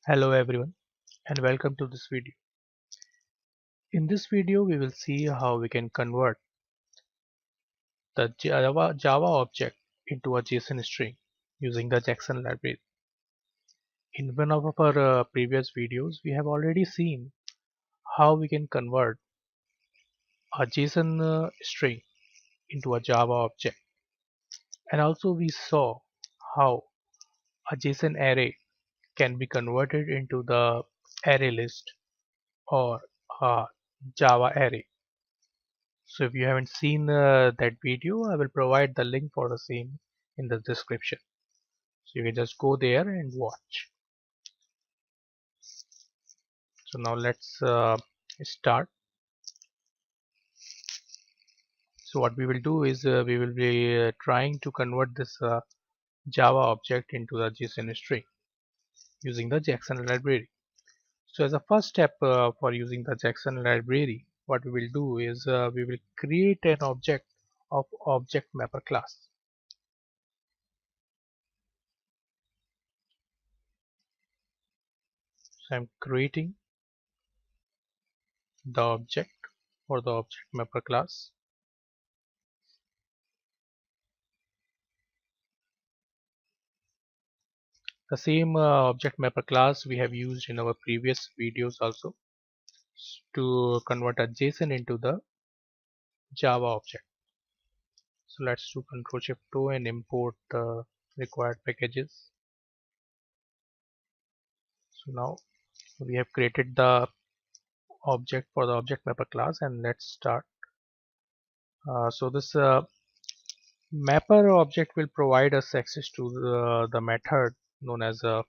Hello everyone and welcome to this video. In this video we will see how we can convert the Java object into a JSON string using the Json library. In one of our previous videos we have already seen how we can convert a JSON string into a Java object, and also we saw how a JSON array can be converted into the array list or a Java array. So if you haven't seen that video, I will provide the link for the same in the description. So you can just go there and watch. So now let's start. So what we will do is we will be trying to convert this Java object into the JSON string using the Json library. So as a first step for using the Json library, what we will do is we will create an object of object mapper class. So I'm creating the object for the object mapper class. The same object mapper class we have used in our previous videos also to convert a JSON into the Java object. So let's do Ctrl Shift O and import the required packages. So now we have created the object for the object mapper class, and let's start. So this mapper object will provide us access to the method known as a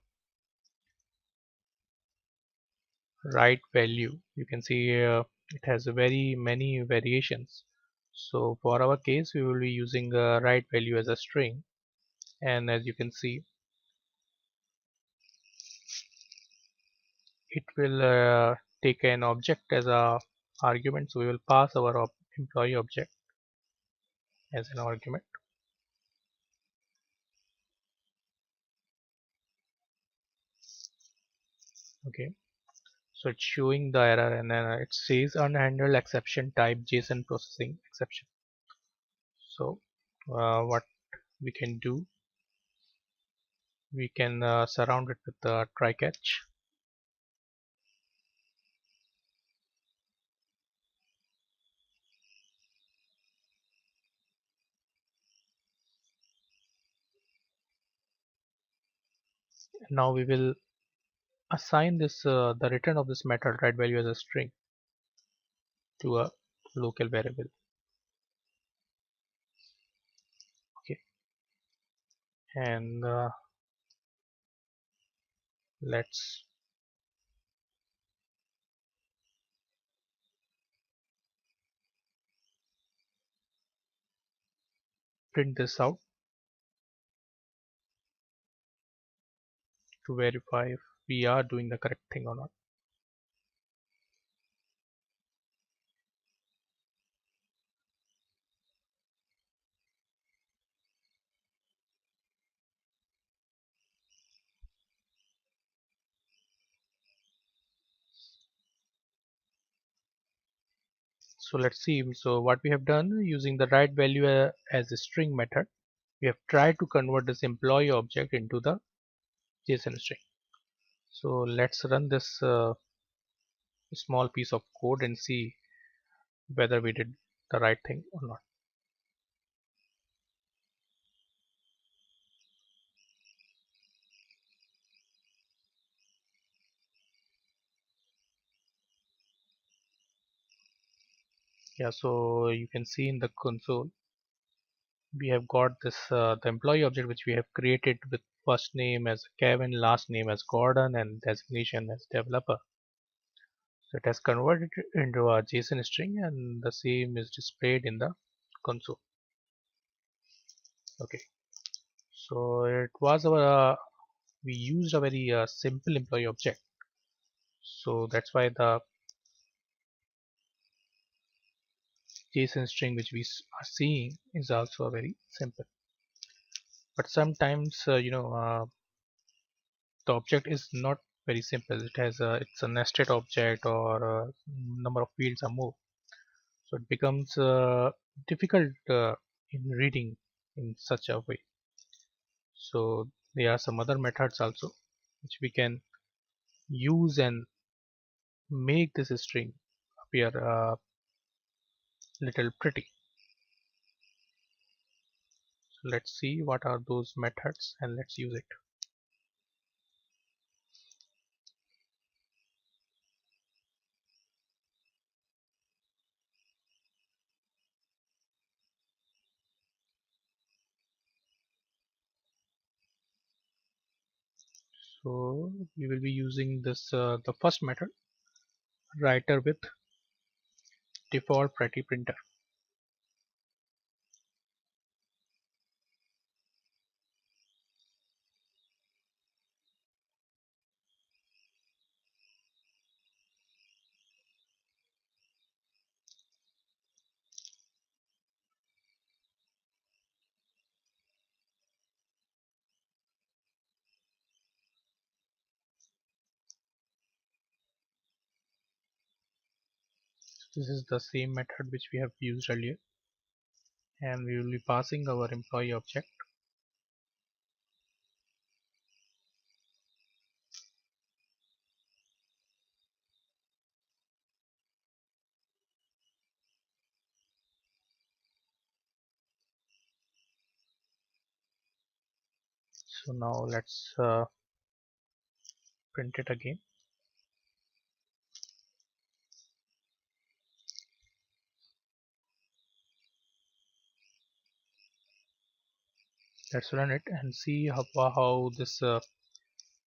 write value. You can see it has very many variations. So for our case we will be using a write value as a string, and as you can see it will take an object as a argument. So we will pass our employee object as an argument. Okay, so it's showing the error, and then it says unhandled exception type JSON processing exception. So what we can do, we can surround it with the try catch. Now we will assign this the return of this method write value as a string to a local variable. Okay, and let's print this out to verify if we are doing the correct thing or not. So let's see. So what we have done using the write value as a string method, we have tried to convert this employee object into the JSON string. So let's run this small piece of code and see whether we did the right thing or not. Yeah, so you can see in the console we have got this the employee object which we have created with first name as Kevin, last name as Gordon, and designation as developer. So it has converted it into a JSON string, and the same is displayed in the console. Okay, so it was our we used a very simple employee object, so that's why the JSON string which we are seeing is also very simple. But sometimes the object is not very simple. It's a nested object, or number of fields are more, so it becomes difficult in reading in such a way. So there are some other methods also which we can use and make this string appear little pretty. So let's see what are those methods and let's use it. So we will be using this the first method, writer with default pretty printer. This is the same method which we have used earlier, and we will be passing our employee object. So now let's print it again. Let's run it and see how this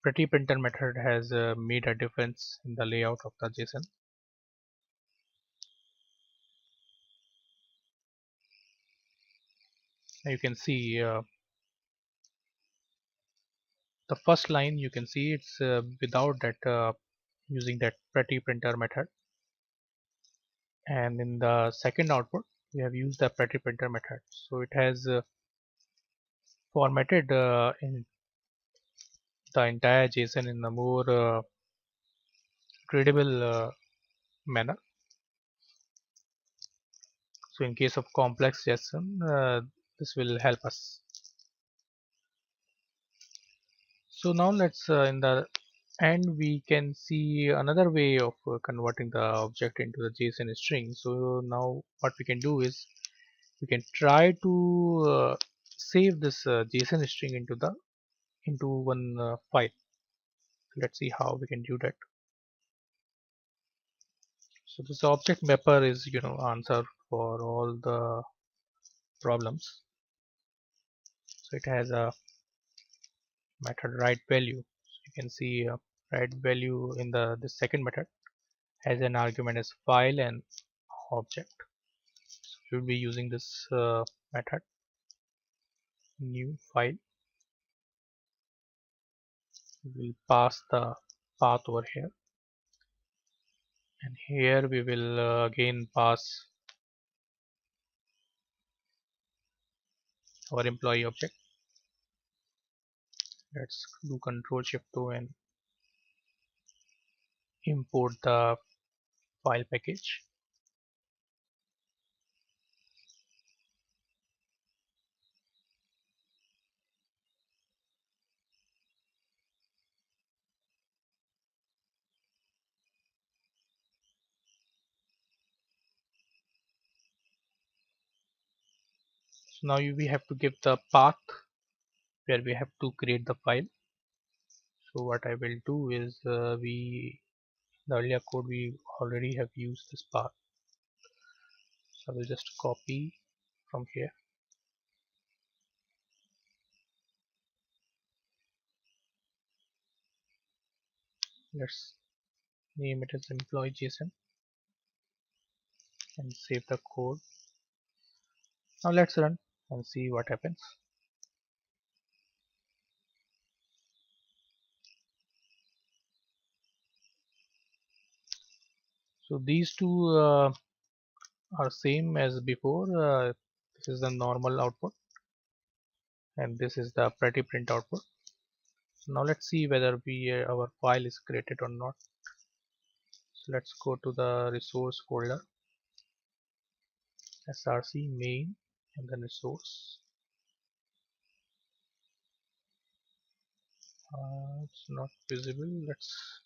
pretty printer method has made a difference in the layout of the JSON. Now you can see the first line, you can see it's without that using that pretty printer method, and in the second output we have used the pretty printer method. So it has formatted in the entire JSON in a more readable manner. So in case of complex JSON, this will help us. So now let's in the end we can see another way of converting the object into the JSON string. So now what we can do is we can try to save this JSON string into one file. Let's see how we can do that. So this object mapper is answer for all the problems. So it has a method write value. So you can see write value in the second method has an argument as file and object. So we will be using this method new file. We will pass the path over here, and here we will again pass our employee object. Let's do Control Shift O and import the file package. So now we have to give the path where we have to create the file. So what I will do is the earlier code we already have used this path. So I will just copy from here. Let's name it as employee JSON and save the code. Now let's run and see what happens. So these two are same as before. This is the normal output and this is the pretty print output. So now let's see whether our file is created or not. So let's go to the resource folder, src main, and then resource. It's not visible. Let's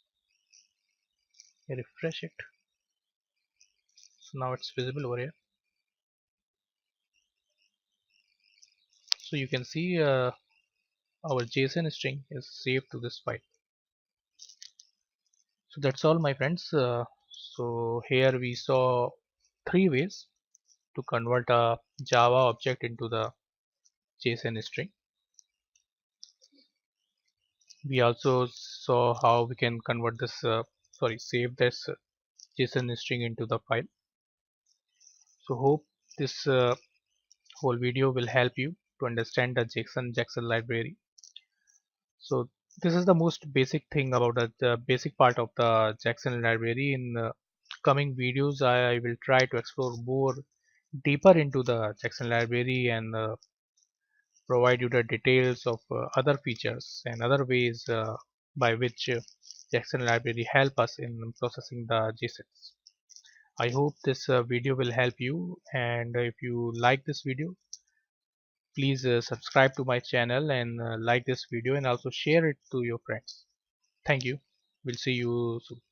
refresh it. So now it's visible over here. So you can see our JSON string is saved to this file. So that's all, my friends. So here we saw three ways to convert a Java object into the JSON string. We also saw how we can convert this, save this JSON string into the file. So hope this whole video will help you to understand the Json library. So this is the most basic thing about the basic part of the Json library. In coming videos, I will try to explore more deeper into the Json library and provide you the details of other features and other ways by which Json library help us in processing the JSONs. I hope this video will help you, and if you like this video, please subscribe to my channel and like this video and also share it to your friends. Thank you. We'll see you soon.